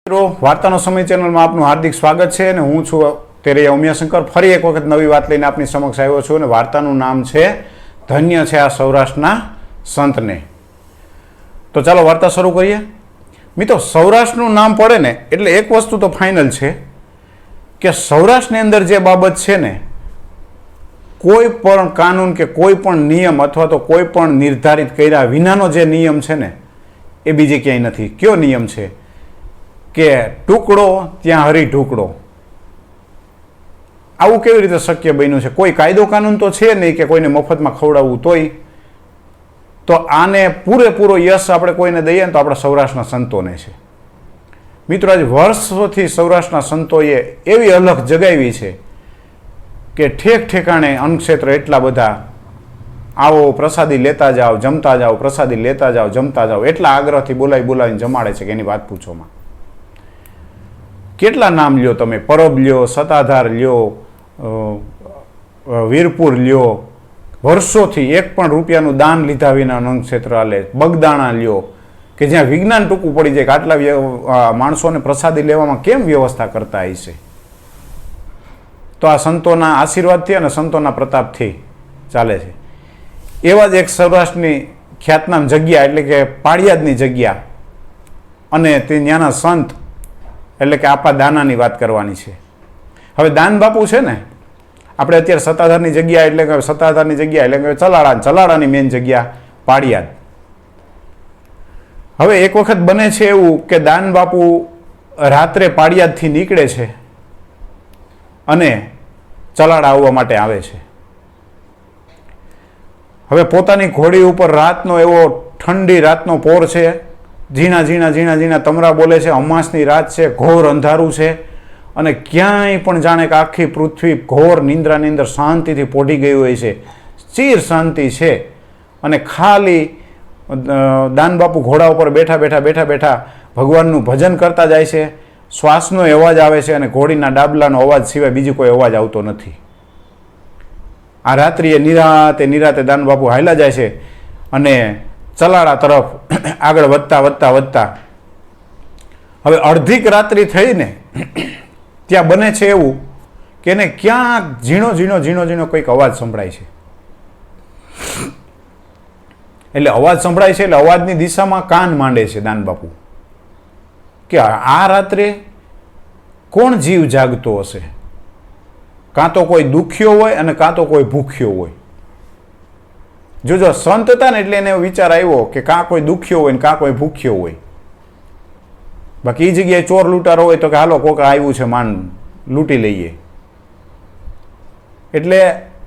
મિત્રો, વાર્તાનો સમય ચેનલમાં આપનું હાર્દિક સ્વાગત છે અને હું છું તેરૈયા ઉમિયાશંકર. ફરી એક વખત નવી વાત લઈને આપની સમક્ષ આવ્યો છું અને વાર્તાનું નામ છે ધન્ય છે આ સૌરાષ્ટ્રના સંતને. તો ચાલો વાર્તા શરૂ કરીએ. મિત્રો, સૌરાષ્ટ્રનું નામ પડે ને એટલે એક વસ્તુ તો ફાઇનલ છે કે સૌરાષ્ટ્રની અંદર જે બાબત છે ને, કોઈ પણ કાનૂન કે કોઈ પણ નિયમ અથવા તો કોઈ પણ નિર્ધારિત કર્યા વિનાનો જે નિયમ છે ને એ બીજે ક્યાંય નથી. કયો નિયમ છે કે ટુકડો ત્યાં હરી ઢુકડો. આવું કેવી રીતે શક્ય બન્યું છે? કોઈ કાયદો કાનૂન તો છે નહીં કે કોઈને મફતમાં ખવડાવવું. તોય તો આને પૂરેપૂરો યશ આપણે કોઈને દઈએ ને તો આપણા સૌરાષ્ટ્રના સંતોને છે. મિત્રો, આજ વર્ષોથી સૌરાષ્ટ્રના સંતોએ એવી અલખ જગાવી છે કે ઠેક ઠેકાણે અન્નક્ષેત્ર એટલા બધા આવો પ્રસાદી લેતા જાઓ, જમતા જાઓ, પ્રસાદી લેતા જાઓ, જમતા જાઓ, એટલા આગ્રહથી બોલાવીને જમાડે છે કે એની વાત પૂછોમાં. કેટલા નામ લ્યો તમે, પરબ લ્યો, સતાધાર લ્યો, વીરપુર લ્યો, વર્ષોથી એક પણ રૂપિયાનું દાન લીધા વિના અન્નક્ષેત્ર હાલે. બગદાણા લ્યો કે જ્યાં વિજ્ઞાન ટૂંકું પડી જાય કે આટલા માણસોને પ્રસાદી લેવામાં કેમ વ્યવસ્થા કરતા હશે. તો આ સંતોના આશીર્વાદથી અને સંતોના પ્રતાપથી ચાલે છે. એવા જ એક સૌરાષ્ટ્રની ખ્યાતનામ જગ્યા એટલે કે પાળિયાદની જગ્યા અને તે ત્યાંના સંત એટલે કે આપા દાનાની વાત કરવાની છે. હવે દાન બાપુ છે ને, આપણે અત્યારે સત્તાધારની જગ્યા એટલે કે ચલાડાની મેન જગ્યા પાળિયાદ. હવે એક વખત બને છે એવું કે દાન બાપુ રાત્રે પાળિયાદથી નીકળે છે અને ચલાડા આવવા માટે આવે છે. હવે પોતાની ઘોડી ઉપર રાતનો એવો ઠંડી રાતનો પોર છે, ઝીણા ઝીણા તમરા બોલે છે, અમાસની રાત છે, ઘોર અંધારું છે અને ક્યાંય પણ જાણે કે આખી પૃથ્વી ઘોર નિંદ્રાની અંદર શાંતિથી પોઢી ગઈ હોય છે, ચીર શાંતિ છે. અને ખાલી દાનબાપુ ઘોડા ઉપર બેઠા ભગવાનનું ભજન કરતા જાય છે. શ્વાસનો અવાજ આવે છે અને ઘોડીના ડાબલાનો અવાજ સિવાય બીજો કોઈ અવાજ આવતો નથી. આ રાત્રિએ નિરાતે દાનબાપુ હાલ્યા જાય છે અને ચલાડા તરફ આગળ વધતા હવે અડધીક રાત્રિ થઈને ત્યાં બને છે એવું કે એને ક્યાંક ઝીણો કંઈક અવાજ સંભળાય છે. એટલે અવાજ સંભળાય છે એટલે અવાજની દિશામાં કાન માંડે છે દાનબાપુ કે આ રાત્રે કોણ જીવ જાગતો હશે. કાં તો કોઈ દુખ્યો હોય અને કાં તો કોઈ ભૂખ્યો હોય. જો સંત હતા ને એટલે એને વિચાર આવ્યો કે કાં કોઈ દુખ્યો હોય ને કાં કોઈ ભૂખ્યો હોય. બાકી એ જગ્યાએ ચોર લૂંટારો હોય તો કે હાલો કોક આવ્યું છે માન લૂંટી લઈએ. એટલે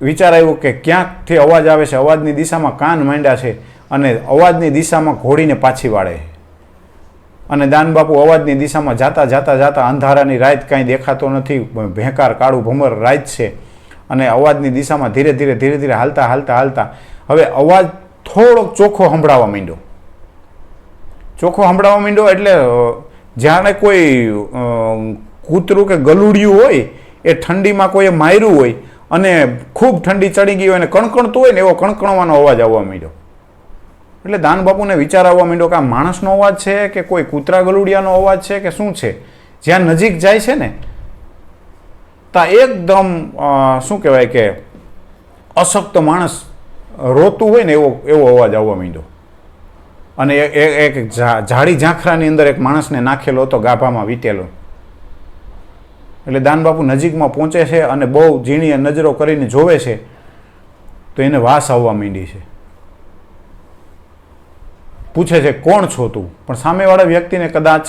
વિચાર આવ્યો કે ક્યાંકથી અવાજ આવે છે, અવાજની દિશામાં કાન માંડ્યા છે અને અવાજની દિશામાં ઘોડીને પાછી વાળે. અને દાનબાપુ અવાજની દિશામાં જાતા અંધારાની રાત કાંઈ દેખાતો નથી, ભેંકાર કાળું ભમર રાત છે અને અવાજની દિશામાં ધીરે ધીરે હાલતા હવે અવાજ થોડોક ચોખ્ખો સંભળાવા માંડ્યો. એટલે જાણે કોઈ કૂતરું કે ગલુડિયું હોય એ ઠંડીમાં કોઈએ માર્યું હોય અને ખૂબ ઠંડી ચડી ગઈ હોય અને કણકણતું હોય ને એવો કણકણવાનો અવાજ આવવા માંડ્યો. એટલે દાનબાપુને વિચાર આવવા માંડ્યો કે આ માણસનો અવાજ છે કે કોઈ કૂતરા ગલુડિયાનો અવાજ છે કે શું છે. જ્યાં નજીક જાય છે ને ત્યાં એકદમ શું કહેવાય કે અશક્ત માણસ રોતું હોય ને એવો અવાજ આવવા માંડ્યો. અને એક ઝાડી ઝાંખરાની અંદર એક માણસને નાખેલો હતો, ગાભામાં વીટેલો. એટલે દાનબાપુ નજીકમાં પહોંચે છે અને બહુ ઝીણી નજરો કરીને જોવે છે તો એને વાસ આવવા માંડી છે. પૂછે છે કોણ છો તું? પણ સામેવાળા વ્યક્તિને કદાચ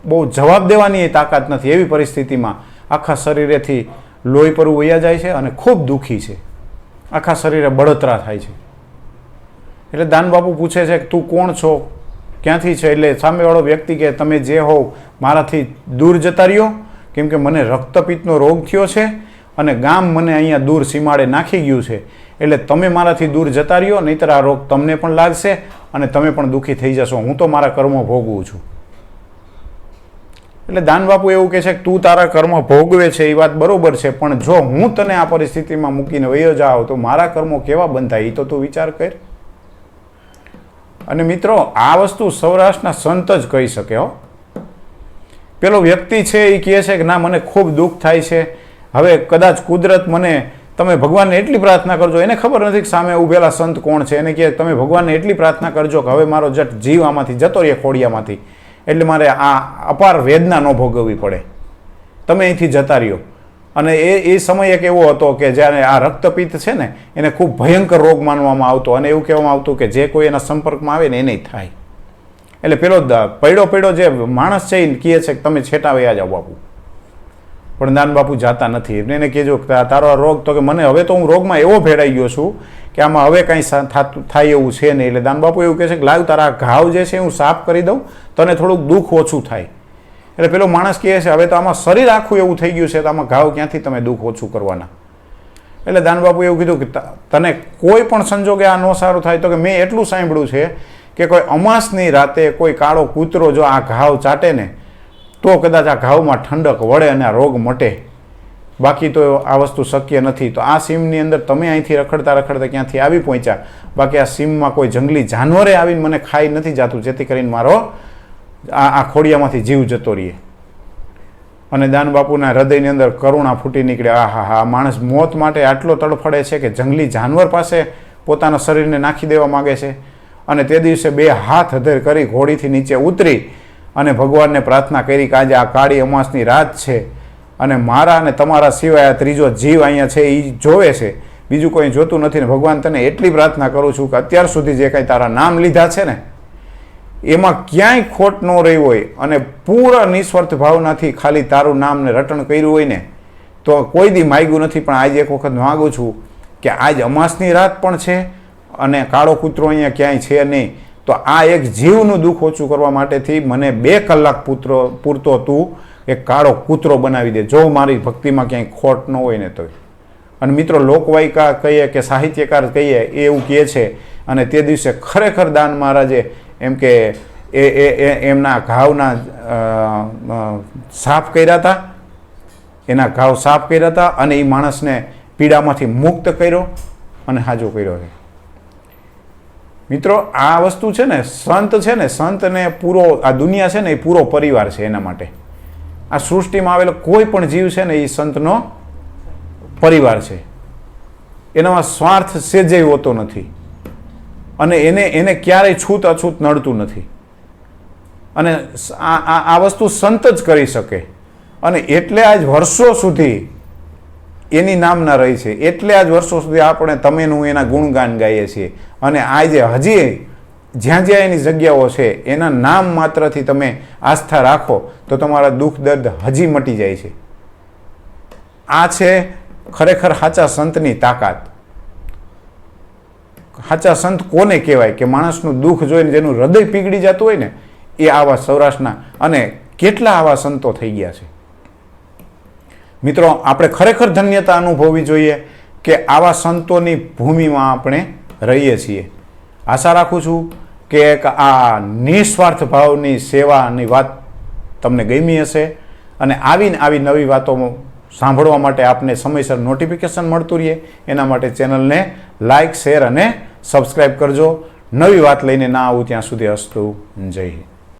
બહુ જવાબ દેવાની તાકાત નથી. એવી પરિસ્થિતિમાં આખા શરીરેથી લોહી પરવું વયા જાય છે અને ખૂબ દુઃખી છે, આખા શરીરે બળતરા થાય છે. એટલે દાનબાપુ પૂછે છે કે તું કોણ છો, ક્યાંથી છે? એટલે સામેવાળો વ્યક્તિ કે તમે જે હોવ મારાથી દૂર જતા રહ્યો, કેમ કે મને રક્તપિત્તનો રોગ થયો છે અને ગામ મને અહીંયા દૂર સીમાડે નાખી ગયું છે. એટલે તમે મારાથી દૂર જતા રહ્યો, નહીંતર આ રોગ તમને પણ લાગશે અને તમે પણ દુઃખી થઈ જશો. હું તો મારા કર્મો ભોગવું છું. એટલે દાનબાપુ એવું કહે છે કે તું તારા કર્મ ભોગવે છે એ વાત બરોબર છે, પણ જો હું તને આ પરિસ્થિતિમાં મૂકીને વયો જાઉં તો મારા કર્મો કેવા બંધાય એ તો તું વિચાર કર. અને મિત્રો, આ વસ્તુ સૌરાષ્ટ્રના સંત જ કહી શકે હો. પેલો વ્યક્તિ છે એ કહે છે કે ના મને ખૂબ દુઃખ થાય છે, હવે કદાચ કુદરત મને, તમે ભગવાનને એટલી પ્રાર્થના કરજો. એને ખબર નથી કે સામે ઊભેલા સંત કોણ છે. એને કહે તમે ભગવાનને એટલી પ્રાર્થના કરજો કે હવે મારો જીવ આમાંથી જતો રહે ખોડિયામાંથી, એટલે મારે આ અપાર વેદના ન ભોગવવી પડે, તમે અહીંથી જતા રહ્યો. અને એ સમય એક એવો હતો કે જ્યારે આ રક્તપિત્ત છે ને એને ખૂબ ભયંકર રોગ માનવામાં આવતો, અને એવું કહેવામાં આવતું કે જે કોઈ એના સંપર્કમાં આવે ને એને થાય. એટલે પેલો પડ્યો જે માણસ છે એ કહે છે કે તમે છેટા વયા જાઓ બાપુ. પણ દાન બાપુ જાતા નથી. એને કહેજો તારો આ રોગ, તો કે મને હવે તો હું રોગમાં એવો ભેળાઈ ગયો છું કે આમાં હવે કાંઈ થાય એવું છે નહીં. એટલે દાન બાપુ એવું કહે છે કે લાવ તારા ઘાવ જે છે હું સાફ કરી દઉં, તને થોડુંક દુઃખ ઓછું થાય. એટલે પેલો માણસ કહે છે હવે તો આમાં શરીર આખું એવું થઈ ગયું છે, તો આમાં ઘાવ ક્યાંથી તમે દુઃખ ઓછું કરવાના. એટલે દાન બાપુ એવું કીધું કે તને કોઈ પણ સંજોગે આ ન સારું થાય, તો કે મેં એટલું સાંભળ્યું છે કે કોઈ અમાસની રાતે કોઈ કાળો કૂતરો જો આ ઘાવ ચાટે ને તો કદાચ આ ઘાવમાં ઠંડક વળે અને આ રોગ મટે, બાકી તો આ વસ્તુ શક્ય નથી. તો આ સીમની અંદર તમે અહીંથી રખડતા ક્યાંથી આવી પહોંચ્યા, બાકી આ સીમમાં કોઈ જંગલી જાનવરે આવીને મને ખાઈ નથી જાતું, જેથી કરીને મારો આ ખોડિયામાંથી જીવ જતો રહીએ. અને દાન બાપુના હૃદયની અંદર કરુણા ફૂટી નીકળે. આ માણસ મોત માટે આટલો તડફડે છે કે જંગલી જાનવર પાસે પોતાના શરીરને નાખી દેવા માગે છે. અને તે દિવસે 2 હાથ અધેર કરી ઘોડીથી નીચે ઉતરી અને ભગવાનને પ્રાર્થના કરી કે આજે આ કાળી અમાસની રાત છે અને મારા અને તમારા સિવાય આ ત્રીજો જીવ અહીંયા છે એ જોવે છે, બીજું કોઈ જોતું નથી. ને ભગવાન તને એટલી પ્રાર્થના કરું છું કે અત્યાર સુધી જે કાંઈ તારા નામ લીધા છે ને એમાં ક્યાંય ખોટ ન રહી હોય અને પૂરા નિસ્વાર્થ ભાવનાથી ખાલી તારું નામને રટણ કર્યું હોય ને તો કોઈ દી માગ્યું નથી. પણ આજે એક વખત માગું છું કે આજ અમાસની રાત પણ છે અને કાળો કૂતરો અહીંયા ક્યાંય છે નહીં, તો આ એક જીવનું દુઃખ ઓછું કરવા માટેથી મને 2 કલાક પૂરતો તું એક કાળો કૂતરો બનાવી દે, જો મારી ભક્તિમાં ક્યાંય ખોટ ન હોય ને તો. અને મિત્રો લોકવાયકા કહીએ કે સાહિત્યકાર કહીએ એ એવું કહે છે. અને તે દિવસે ખરેખર દાન મહારાજે એમ કે એમના ઘાવના સાફ કર્યા હતા, એના ઘાવ સાફ કર્યા હતા અને એ માણસને પીડામાંથી મુક્ત કર્યો અને હાજો કર્યો છે. મિત્રો આ વસ્તુ છે ને, સંત છે ને, સંતને પૂરો આ દુનિયા છે ને એ પૂરો પરિવાર છે. એના માટે આ સૃષ્ટિમાં આવેલો કોઈ પણ જીવ છે ને એ સંતનો પરિવાર છે. એનામાં સ્વાર્થ સેજે હોતો નથી અને એને ક્યારેય છૂત અછૂત નડતું નથી. અને આ વસ્તુ સંત જ કરી શકે. અને એટલે આજ વર્ષો સુધી એની નામના રહી છે, એટલે આજ વર્ષો સુધી આપણે તમેનું એના ગુણગાન ગાઈએ છીએ. અને આજે હજી જ્યાં જ્યાં એની જગ્યાઓ છે એના નામ માત્રથી તમે આસ્થા રાખો તો તમારા દુઃખ દર્દ હજી મટી જાય છે. આ છે ખરેખર સાચા સંતની તાકાત. સાચા સંત કોને કહેવાય કે માણસનું દુઃખ જોઈને જેનું હૃદય પીગળી જતું હોય ને એ આવા સૌરાષ્ટ્રના, અને કેટલા આવા સંતો થઈ ગયા છે. મિત્રો આપણે ખરેખર ધન્યતા અનુભવવી જોઈએ કે આવા સંતોની ભૂમિમાં આપણે રહીએ છીએ. આશા રાખું છું કે આ નિસ્વાર્થ ભાવની સેવાની વાત તમને ગમી હશે અને આવી નવી વાતો સાંભળવા માટે આપને સમયસર નોટિફિકેશન મળતું રહે એના માટે ચેનલને લાઇક, શેર અને સબસ્ક્રાઈબ કરજો. નવી વાત લઈને ના આવું ત્યાં સુધી અસ્તુ. જય હિન્દ.